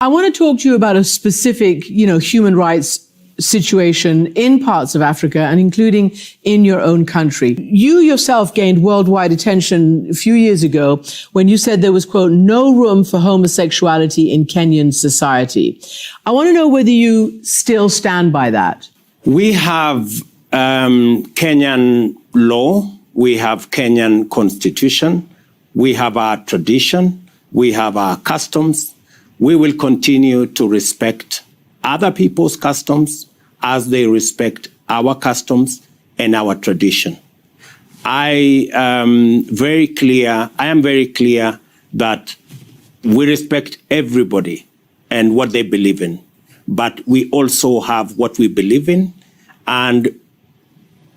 I want to talk to you about a specific, human rights situation in parts of Africa and including in your own country. You yourself gained worldwide attention a few years ago when you said there was, quote, no room for homosexuality in Kenyan society. I want to know whether you still stand by that. We have Kenyan law, we have Kenyan constitution, we have our tradition, we have our customs. We will continue to respect other people's customs as they respect our customs and our tradition. I am very clear that we respect everybody and what they believe in, but we also have what we believe in, and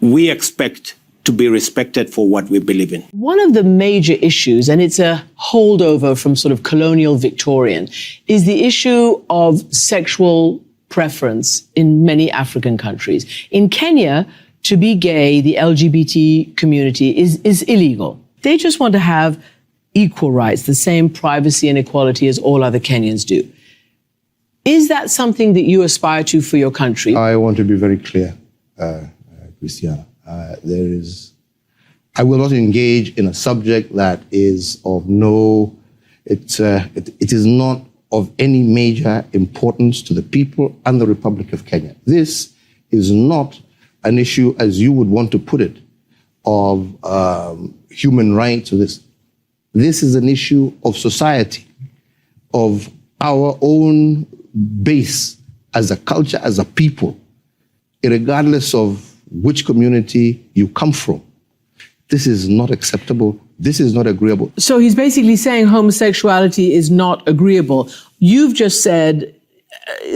we expect to be respected for what we believe in. One of the major issues, and it's a holdover from sort of colonial Victorian, is the issue of sexual preference in many African countries. In Kenya, to be gay, the LGBT community is illegal. They just want to have equal rights, the same privacy and equality as all other Kenyans do. Is that something that you aspire to for your country? I want to be very clear, Christiana. I will not engage in a subject that is of it is not of any major importance to the people and the Republic of Kenya. This is not an issue, as you would want to put it, of human rights or this. This is an issue of society, of our own base as a culture, as a people, regardless of which community you come from. This is not acceptable. This is not agreeable. So he's basically saying homosexuality is not agreeable. You've just said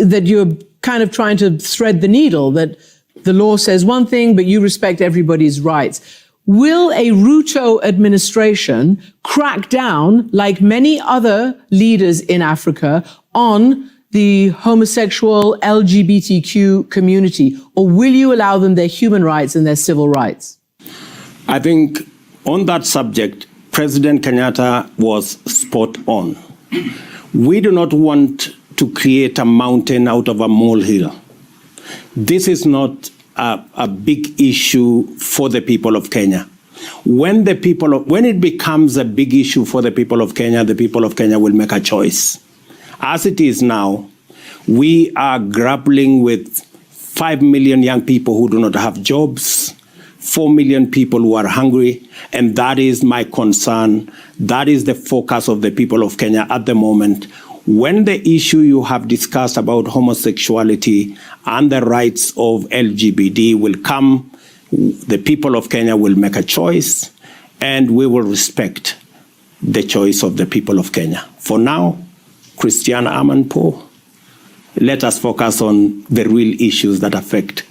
that you're kind of trying to thread the needle, that the law says one thing, but you respect everybody's rights. Will a Ruto administration crack down, like many other leaders in Africa, on the homosexual LGBTQ community, or will you allow them their human rights and their civil rights? I think on that subject, President Kenyatta was spot on. We do not want to create a mountain out of a molehill. This is not a big issue for the people of Kenya. When it becomes a big issue for the people of Kenya will make a choice. As it is now, we are grappling with 5 million young people who do not have jobs, 4 million people who are hungry, and that is my concern. That is the focus of the people of Kenya at the moment. When the issue you have discussed about homosexuality and the rights of LGBT will come, the people of Kenya will make a choice, and we will respect the choice of the people of Kenya. For now, Christiana Amanpour, let us focus on the real issues that affect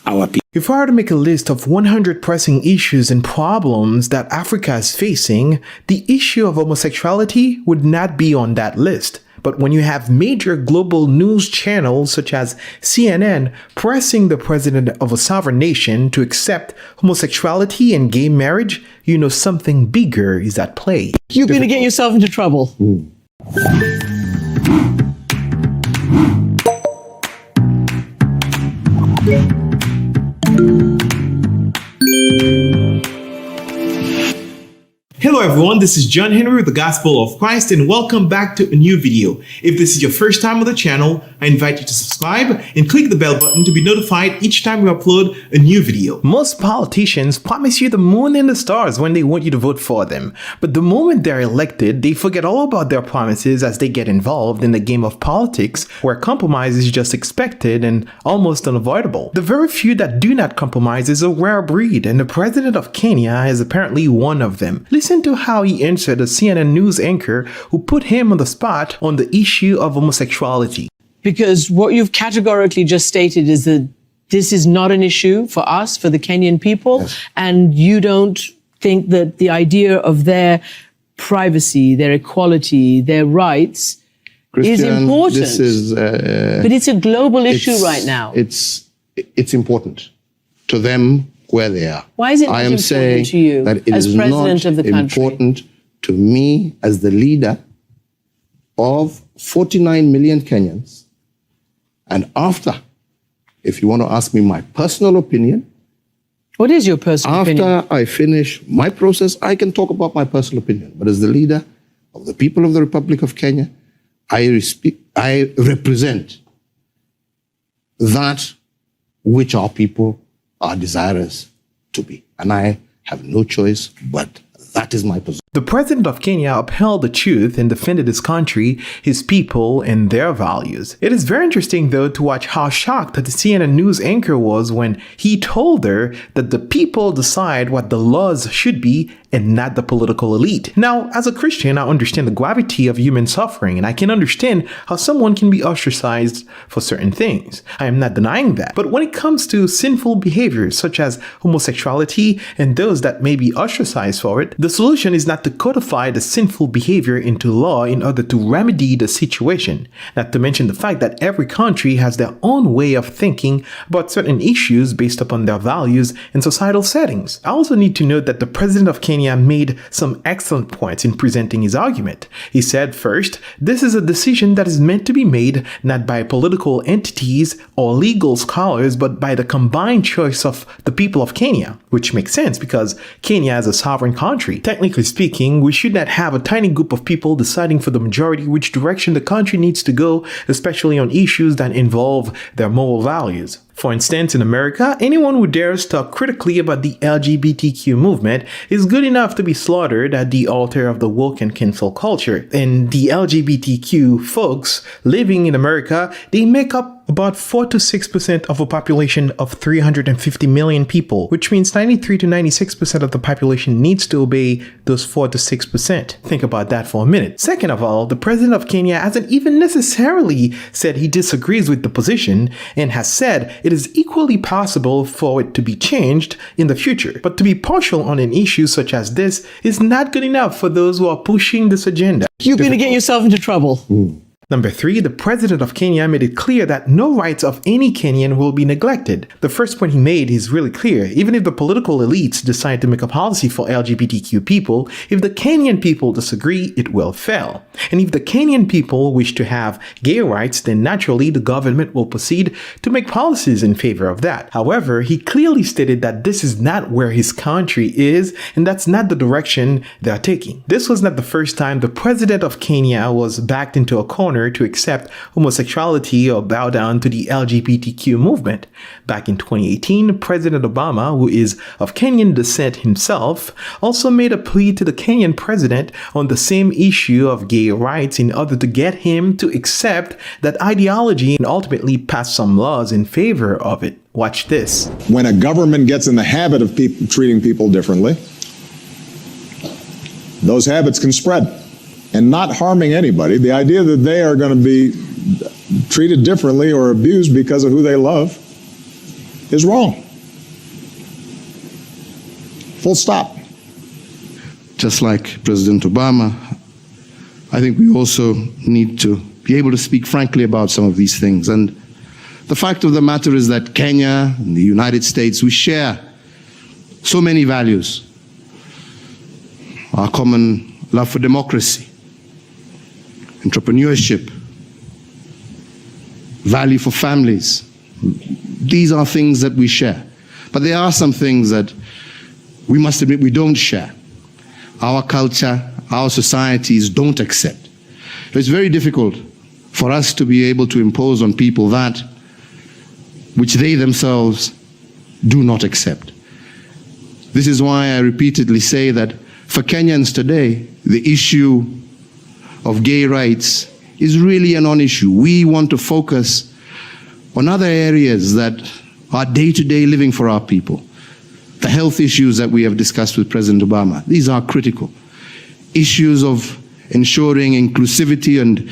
our people. If I were to make a list of 100 pressing issues and problems that Africa is facing, the issue of homosexuality would not be on that list. But when you have major global news channels such as CNN pressing the president of a sovereign nation to accept homosexuality and gay marriage, you know something bigger is at play. You're going to get yourself into trouble. Hello everyone, this is John Henry with the Gospel of Christ, and welcome back to a new video. If this is your first time on the channel, I invite you to subscribe and click the bell button to be notified each time we upload a new video. Most politicians promise you the moon and the stars when they want you to vote for them, but the moment they're elected, they forget all about their promises as they get involved in the game of politics, where compromise is just expected and almost unavoidable. The very few that do not compromise is a rare breed, and the president of Kenya is apparently one of them. Listen to how he answered a CNN news anchor who put him on the spot on the issue of homosexuality. Because what you've categorically just stated is that this is not an issue for us, for the Kenyan people, yes. And you don't think that the idea of their privacy, their equality, their rights is important. This is, but it's a global issue right now. It's important to them where they are. Why is it not important to you that it as is president not of the country? Important to me as the leader of 49 million Kenyans. And after, if you want to ask me my personal opinion, What is your personal opinion? after I finish my process, I can talk about my personal opinion. But as the leader of the people of the Republic of Kenya, I represent that which our people are desirous to be. And I have no choice, but that is my position. The president of Kenya upheld the truth and defended his country, his people, and their values. It is very interesting, though, to watch how shocked the CNN news anchor was when he told her that the people decide what the laws should be and not the political elite. Now, as a Christian, I understand the gravity of human suffering, and I can understand how someone can be ostracized for certain things. I am not denying that. But when it comes to sinful behaviors such as homosexuality and those that may be ostracized for it, the solution is not to codify the sinful behavior into law in order to remedy the situation. Not to mention the fact that every country has their own way of thinking about certain issues based upon their values and societal settings. I also need to note that the president of Kenya made some excellent points in presenting his argument. He said, first, this is a decision that is meant to be made not by political entities or legal scholars, but by the combined choice of the people of Kenya, which makes sense because Kenya is a sovereign country. Technically speaking, we should not have a tiny group of people deciding for the majority which direction the country needs to go, especially on issues that involve their moral values. For instance, in America, anyone who dares talk critically about the LGBTQ movement is good enough to be slaughtered at the altar of the woke and cancel culture. And the LGBTQ folks living in America, they make up about 4 to 6% of a population of 350 million people, which means 93 to 96% of the population needs to obey those 4 to 6%. Think about that for a minute. Second of all, the president of Kenya hasn't even necessarily said he disagrees with the position and has said it is equally possible for it to be changed in the future. But to be partial on an issue such as this is not good enough for those who are pushing this agenda. You're going to get yourself into trouble. Number 3, the president of Kenya made it clear that no rights of any Kenyan will be neglected. The first point he made is really clear. Even if the political elites decide to make a policy for LGBTQ people, if the Kenyan people disagree, it will fail. And if the Kenyan people wish to have gay rights, then naturally the government will proceed to make policies in favor of that. However, he clearly stated that this is not where his country is, and that's not the direction they are taking. This was not the first time the president of Kenya was backed into a corner to accept homosexuality or bow down to the LGBTQ movement. Back in 2018, President Obama, who is of Kenyan descent himself, also made a plea to the Kenyan president on the same issue of gay rights in order to get him to accept that ideology and ultimately pass some laws in favor of it. Watch this. When a government gets in the habit of treating people differently, those habits can spread. And not harming anybody, the idea that they are going to be treated differently or abused because of who they love is wrong. Full stop. Just like President Obama, I think we also need to be able to speak frankly about some of these things. And the fact of the matter is that Kenya and the United States, we share so many values. Our common love for democracy, entrepreneurship, value for families. These are things that we share. But there are some things that we must admit we don't share. Our culture, our societies don't accept. It's very difficult for us to be able to impose on people that which they themselves do not accept. This is why I repeatedly say that for Kenyans today, the issue of gay rights is really a non-issue. We want to focus on other areas that are day-to-day living for our people. The health issues that we have discussed with President Obama, these are critical. Issues of ensuring inclusivity and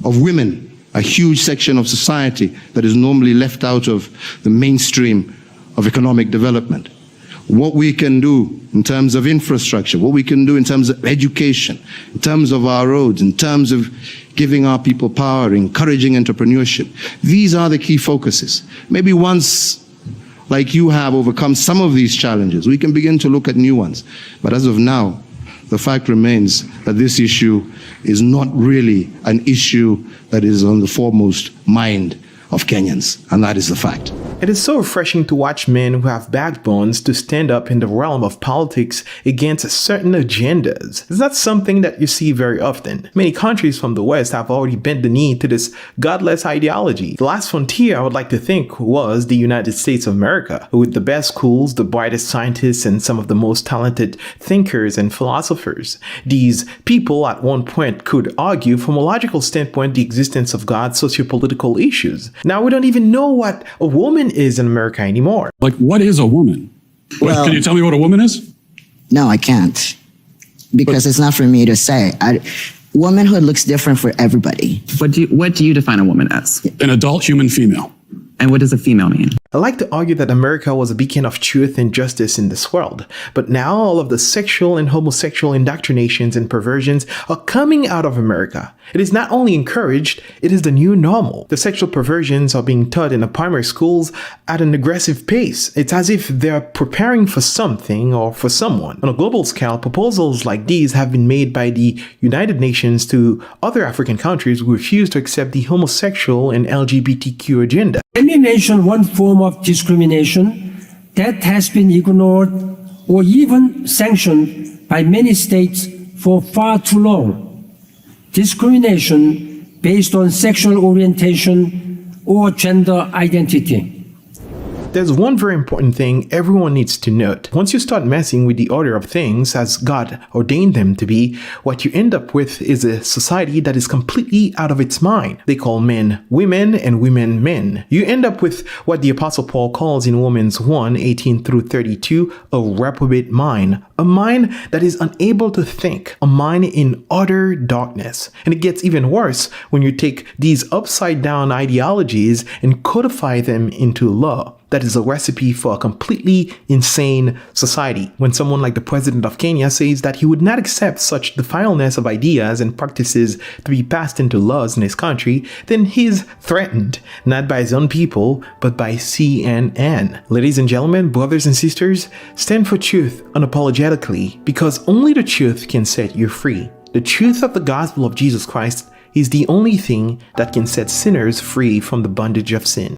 of women, a huge section of society that is normally left out of the mainstream of economic development. What we can do in terms of infrastructure, what we can do in terms of education, in terms of our roads, in terms of giving our people power, encouraging entrepreneurship. These are the key focuses. Maybe once, like you have overcome some of these challenges, we can begin to look at new ones. But as of now, the fact remains that this issue is not really an issue that is on the foremost mind of Kenyans, and that is the fact. It is so refreshing to watch men who have backbones to stand up in the realm of politics against certain agendas. It's not something that you see very often. Many countries from the West have already bent the knee to this godless ideology. The last frontier I would like to think was the United States of America, with the best schools, the brightest scientists, and some of the most talented thinkers and philosophers. These people at one point could argue from a logical standpoint the existence of God's sociopolitical issues. Now we don't even know what a woman is in America anymore. Like, what is a woman? Well, can you tell me what a woman is? No, I can't. Because it's not for me to say. Womanhood looks different for everybody. What do you define a woman as? An adult human female. And what does a female mean? I like to argue that America was a beacon of truth and justice in this world, but now all of the sexual and homosexual indoctrinations and perversions are coming out of America. It is not only encouraged, it is the new normal. The sexual perversions are being taught in the primary schools at an aggressive pace. It's as if they're preparing for something or for someone. On a global scale, proposals like these have been made by the United Nations to other African countries who refuse to accept the homosexual and LGBTQ agenda. Any nation one form of discrimination that has been ignored or even sanctioned by many states for far too long. Discrimination based on sexual orientation or gender identity. There's one very important thing everyone needs to note. Once you start messing with the order of things as God ordained them to be, what you end up with is a society that is completely out of its mind. They call men women and women men. You end up with what the Apostle Paul calls in Romans 1:18 through 32, a reprobate mind. A mind that is unable to think, a mind in utter darkness. And it gets even worse when you take these upside down ideologies and codify them into law. That is a recipe for a completely insane society. When someone like the president of Kenya says that he would not accept such defileness of ideas and practices to be passed into laws in his country, then he's threatened, not by his own people, but by CNN. Ladies and gentlemen, brothers and sisters, stand for truth unapologetically, because only the truth can set you free. The truth of the gospel of Jesus Christ is the only thing that can set sinners free from the bondage of sin.